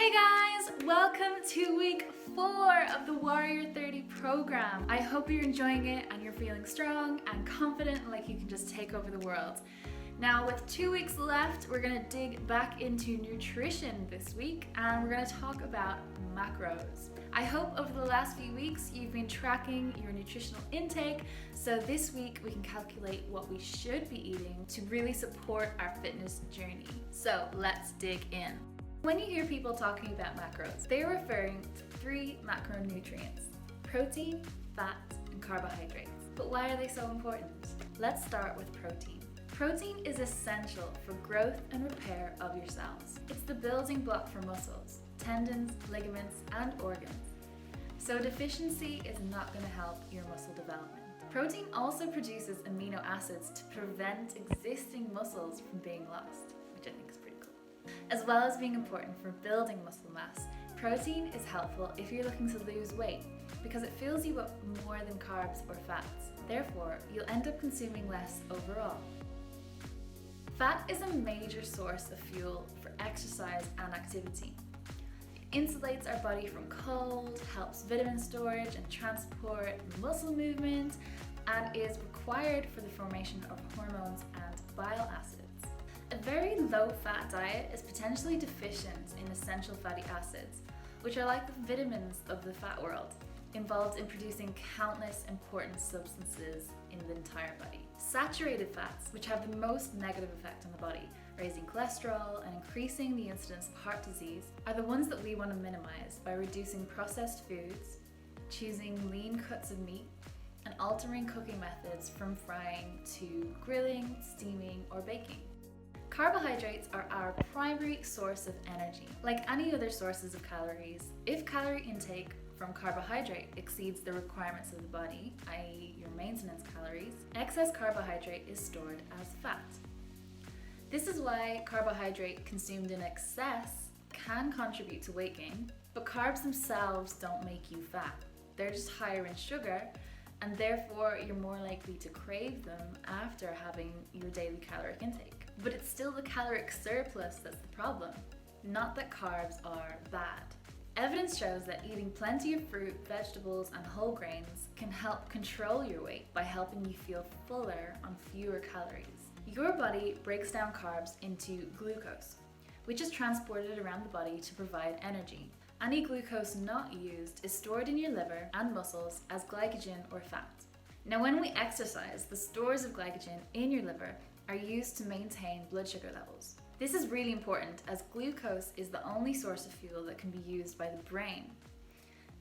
Hey guys, welcome to week 4 of the Warrior 30 program. I hope you're enjoying it and you're feeling strong and confident like you can just take over the world. Now with 2 weeks left, we're going to dig back into nutrition this week and we're going to talk about macros. I hope over the last few weeks you've been tracking your nutritional intake, so this week we can calculate what we should be eating to really support our fitness journey. So let's dig in. When you hear people talking about macros, they're referring to 3 macronutrients: protein, fat, and carbohydrates. But why are they so important? Let's start with protein. Protein is essential for growth and repair of your cells. It's the building block for muscles, tendons, ligaments, and organs. So deficiency is not going to help your muscle development. Protein also produces amino acids to prevent existing muscles from being lost, which I think is pretty cool. As well as being important for building muscle mass, protein is helpful if you're looking to lose weight because it fills you up more than carbs or fats. Therefore, you'll end up consuming less overall. Fat is a major source of fuel for exercise and activity. It insulates our body from cold, helps vitamin storage and transport, muscle movement, and is required for the formation of hormones and bile acids. A very low-fat diet is potentially deficient in essential fatty acids, which are like the vitamins of the fat world, involved in producing countless important substances in the entire body. Saturated fats, which have the most negative effect on the body, raising cholesterol and increasing the incidence of heart disease, are the ones that we want to minimize by reducing processed foods, choosing lean cuts of meat, and altering cooking methods from frying to grilling, steaming, or baking. Carbohydrates are our primary source of energy. Like any other sources of calories, if calorie intake from carbohydrate exceeds the requirements of the body, i.e. your maintenance calories, excess carbohydrate is stored as fat. This is why carbohydrate consumed in excess can contribute to weight gain, but carbs themselves don't make you fat. They're just higher in sugar, and therefore you're more likely to crave them after having your daily caloric intake. But it's still the caloric surplus that's the problem, not that carbs are bad. Evidence shows that eating plenty of fruit, vegetables, and whole grains can help control your weight by helping you feel fuller on fewer calories. Your body breaks down carbs into glucose, which is transported around the body to provide energy. Any glucose not used is stored in your liver and muscles as glycogen or fat. Now, when we exercise, the stores of glycogen in your liver are used to maintain blood sugar levels. This is really important as glucose is the only source of fuel that can be used by the brain.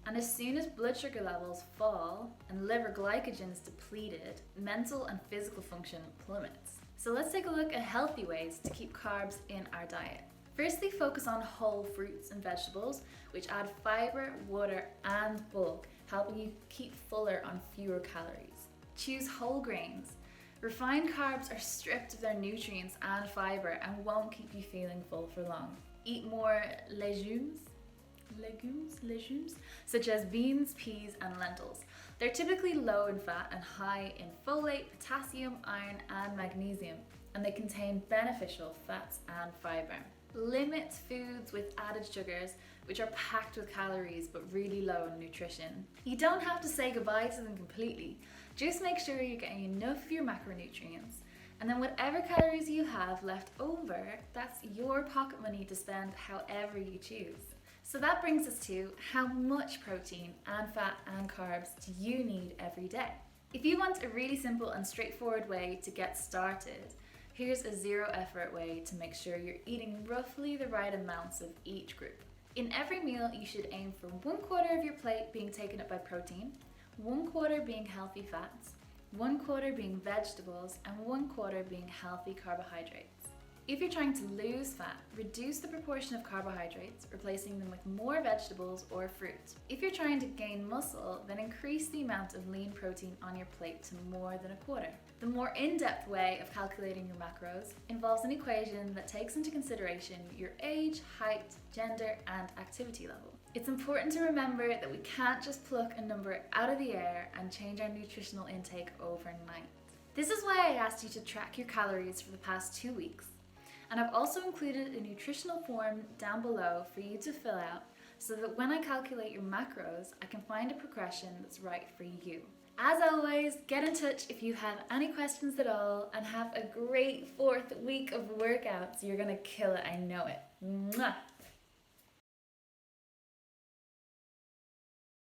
And as soon as blood sugar levels fall and liver glycogen is depleted, mental and physical function plummets. So let's take a look at healthy ways to keep carbs in our diet. Firstly, focus on whole fruits and vegetables, which add fiber, water, and bulk, helping you keep fuller on fewer calories. Choose whole grains. Refined carbs are stripped of their nutrients and fiber and won't keep you feeling full for long. Eat more legumes, such as beans, peas, and lentils. They're typically low in fat and high in folate, potassium, iron, and magnesium, and they contain beneficial fats and fiber. Limit foods with added sugars, which are packed with calories but really low in nutrition. You don't have to say goodbye to them completely. Just make sure you're getting enough of your macronutrients, and then whatever calories you have left over, that's your pocket money to spend however you choose. So that brings us to how much protein and fat and carbs do you need every day? If you want a really simple and straightforward way to get started, here's a zero-effort way to make sure you're eating roughly the right amounts of each group. In every meal, you should aim for 1/4 of your plate being taken up by protein, 1/4 being healthy fats, 1/4 being vegetables, and 1/4 being healthy carbohydrates. If you're trying to lose fat, reduce the proportion of carbohydrates, replacing them with more vegetables or fruit. If you're trying to gain muscle, then increase the amount of lean protein on your plate to more than 1/4. The more in-depth way of calculating your macros involves an equation that takes into consideration your age, height, gender, and activity level. It's important to remember that we can't just pluck a number out of the air and change our nutritional intake overnight. This is why I asked you to track your calories for the past 2 weeks. And I've also included a nutritional form down below for you to fill out so that when I calculate your macros, I can find a progression that's right for you. As always, get in touch if you have any questions at all, and have a great 4th week of workouts. You're gonna kill it, I know it. Mwah!